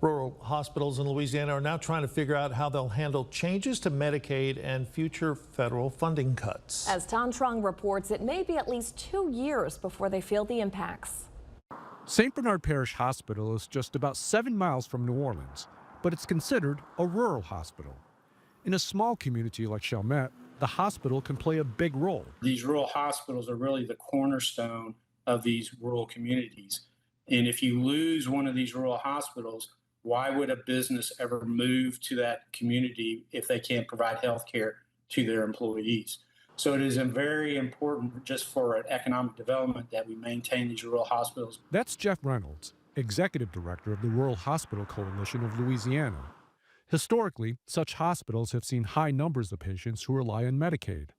Rural hospitals in Louisiana are now trying to figure out how they'll handle changes to Medicaid and future federal funding cuts. As Tan Trung reports, it may be at least 2 years before they feel the impacts. St. Bernard Parish Hospital is just about 7 miles from New Orleans, but it's considered a rural hospital. In a small community like Chalmette, the hospital can play a big role. These rural hospitals are really the cornerstone of these rural communities. And if you lose one of these rural hospitals, why would a business ever move to that community if they can't provide health care to their employees? So it is very important just for economic development that we maintain these rural hospitals. That's Jeff Reynolds, Executive Director of the Rural Hospital Coalition of Louisiana. Historically, such hospitals have seen high numbers of patients who rely on Medicaid.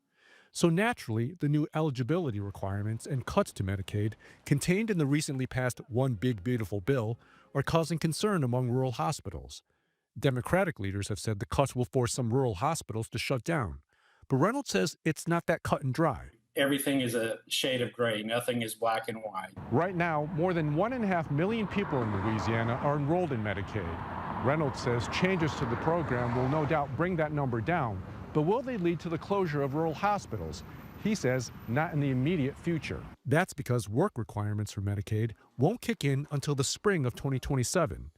So naturally, the new eligibility requirements and cuts to Medicaid contained in the recently passed One Big Beautiful Bill are causing concern among rural hospitals. Democratic leaders have said the cuts will force some rural hospitals to shut down. But Reynolds says it's not that cut and dry. Everything is a shade of gray. Nothing is black and white. Right now, more than 1.5 million people in Louisiana are enrolled in Medicaid. Reynolds says changes to the program will no doubt bring that number down, but will they lead to the closure of rural hospitals? He says not in the immediate future. That's because work requirements for Medicaid won't kick in until the spring of 2027,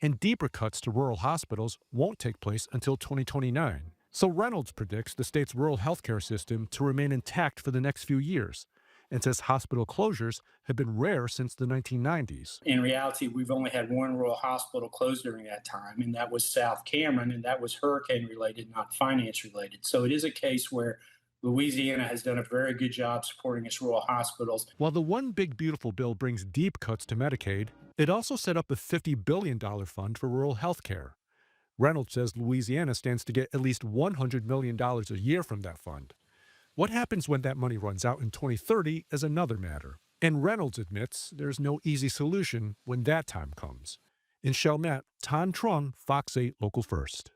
and deeper cuts to rural hospitals won't take place until 2029. So Reynolds predicts the state's rural healthcare system to remain intact for the next few years, and says hospital closures have been rare since the 1990s. In reality, we've only had one rural hospital closed during that time, and that was South Cameron, and that was hurricane related, not finance related. So it is a case where Louisiana has done a very good job supporting its rural hospitals. While the One Big Beautiful Bill brings deep cuts to Medicaid, it also set up a $50 billion fund for rural health care. Reynolds says Louisiana stands to get at least $100 million a year from that fund. What happens when that money runs out in 2030 is another matter. And Reynolds admits there's no easy solution when that time comes. In Chalmette, Tan Trung, Fox 8 Local First.